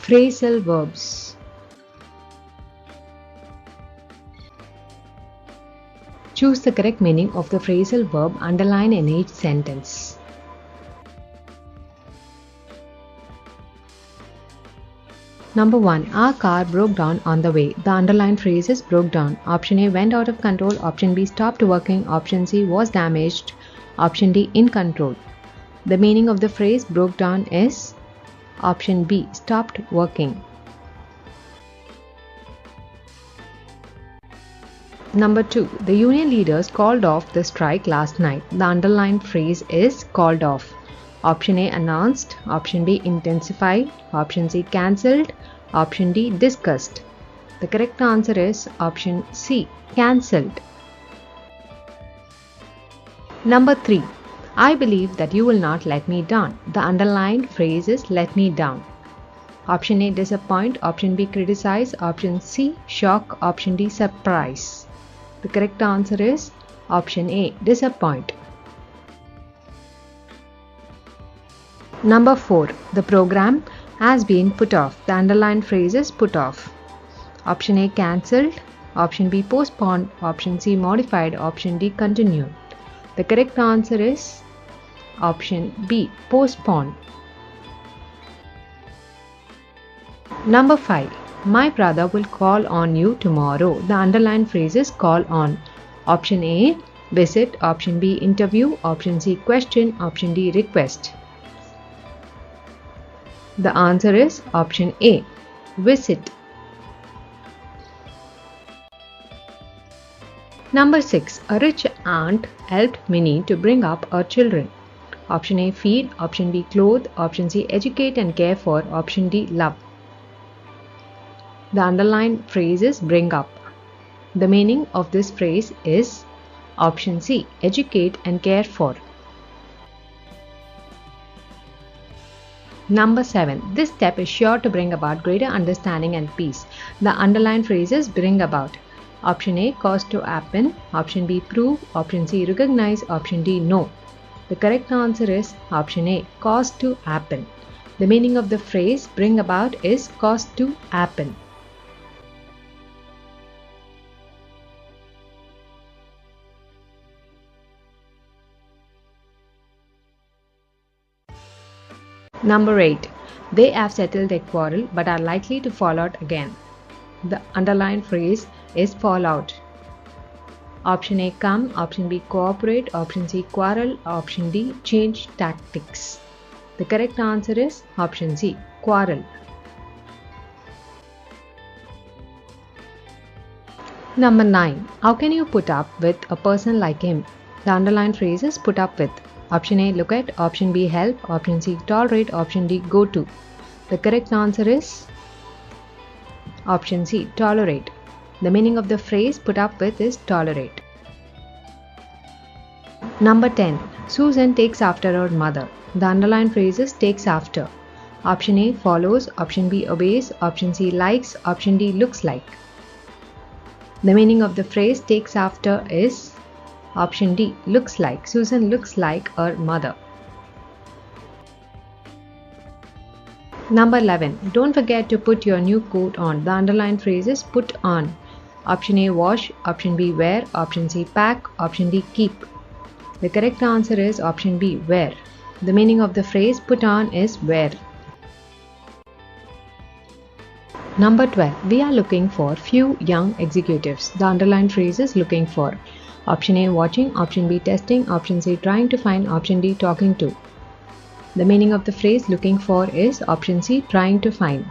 Phrasal verbs. Choose the correct meaning of the phrasal verb underlined in each sentence. Number 1. Our car broke down on the way. The underlined phrase is broke down. Option A, went out of control. Option B, stopped working. Option C, was damaged. Option D, in control. The meaning of the phrase broke down is option B, stopped working. Number 2. The union leaders called off the strike last night. The underlined phrase is called off. Option A, announced. Option B, intensified. Option C, cancelled. Option D, discussed. The correct answer is option C, cancelled. Number 3. I believe that you will not let me down. The underlined phrase is let me down. Option A, disappoint. Option B, criticize. Option C, shock. Option D, surprise. The correct answer is option A, disappoint. Number 4. The program has been put off. The underlined phrase is put off. Option A, cancelled. Option B, postponed. Option C, modified. Option D, continued. The correct answer is option B, postponed. Number 5. My brother will call on you tomorrow. The underlined phrase is call on. Option A, visit. Option B, interview. Option C, question. Option D, request. The answer is option A, visit. Number 6. A rich aunt helped Minnie to bring up her children. Option A, feed. Option B, clothe. Option C, educate and care for. Option D, love. The underlined phrase is bring up. The meaning of this phrase is option C, educate and care for. Number 7. This step is sure to bring about greater understanding and peace. The underlined phrase is bring about. Option A, cause to happen. Option B, prove. Option C, recognize. Option D, know. The correct answer is option A, cause to happen. The meaning of the phrase bring about is cause to happen. Number 8. They have settled their quarrel but are likely to fall out again. The underlined phrase is fall out. Option A, come. Option B, cooperate. Option C, quarrel. Option D, change tactics. The correct answer is option C, quarrel. Number 9. How can you put up with a person like him? The underlined phrase is put up with. Option A, look at. Option B, help. Option C, tolerate. Option D, go to. The correct answer is option C, tolerate. The meaning of the phrase put up with is tolerate. Number 10. Susan takes after her mother. The underlined phrase is takes after. Option A, follows. Option B, obeys. Option C, likes. Option D, looks like. The meaning of the phrase takes after is option D, looks like. Susan looks like her mother. Number 11. Don't forget to put your new coat on. The underlined phrase is put on. Option A, wash. Option B, wear. Option C, pack. Option D, keep. The correct answer is option B, wear. The meaning of the phrase put on is wear. Number 12. We are looking for few young executives. The underlined phrase is looking for. Option A, watching. Option B, testing. Option C, trying to find. Option D, talking to. The meaning of the phrase looking for is option C, trying to find.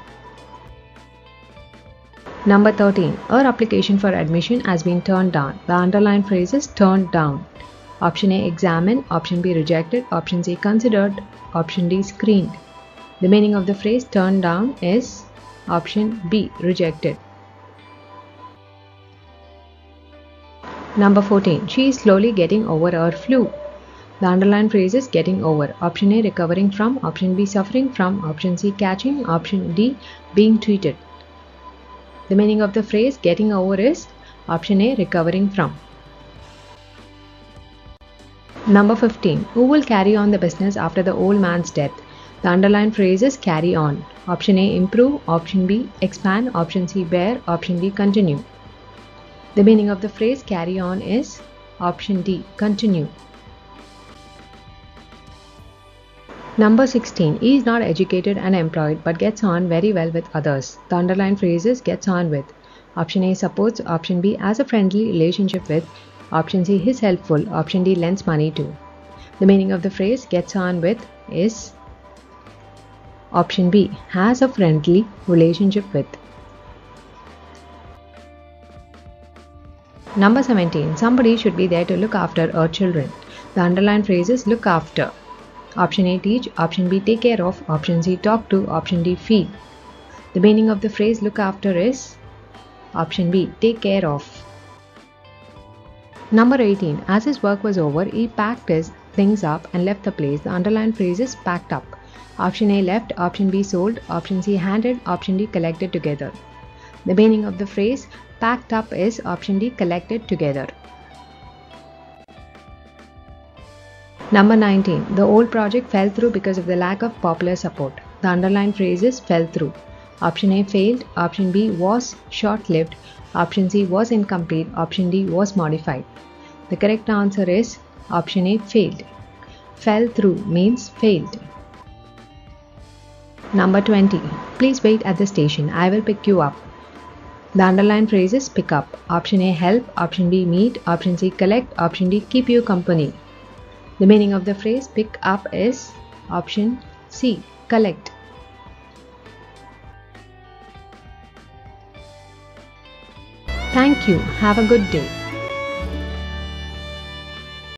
Number 13. Our application for admission has been turned down. The underlined phrase is turned down. Option A, examined. Option B, rejected. Option C, considered. Option D, screened. The meaning of the phrase turned down is option B, rejected. Number 14. She is slowly getting over her flu. The underlined phrase is getting over. Option A, recovering from. Option B, suffering from. Option C, catching. Option D, being treated. The meaning of the phrase getting over is option A, recovering from. Number 15. Who will carry on the business after the old man's death? The underlined phrase is carry on. Option A, improve. Option B, expand. Option C, bear. Option D, continue. The meaning of the phrase carry on is option D, continue. Number 16. He is not educated and employed but gets on very well with others. The underlined phrase is gets on with. Option A, supports. Option B, has a friendly relationship with. Option C, is helpful. Option D, lends money to. The meaning of the phrase gets on with is option B, has a friendly relationship with. Number 17. Somebody should be there to look after our children. The underlined phrase is look after. Option A, teach. Option B, take care of. Option C, talk to. Option D, feed. The meaning of the phrase look after is option B, take care of. Number 18. As his work was over, he packed his things up and left the place. The underlined phrase is packed up. Option A, left. Option B, sold. Option C, handed. Option D, collected together. The meaning of the phrase packed up is option D, collected together. Number 19. The whole project fell through because of the lack of popular support. The underlined phrase is fell through. Option A, failed. Option B, was short-lived. Option C, was incomplete. Option D, was modified. The correct answer is option A, failed. Fell through means failed. Number 20. Please wait at the station. I will pick you up. The underlined phrase is pick up. Option A, help. Option B, meet. Option C, collect. Option D, keep you company. The meaning of the phrase pick up is option C, collect. Thank you. Have a good day.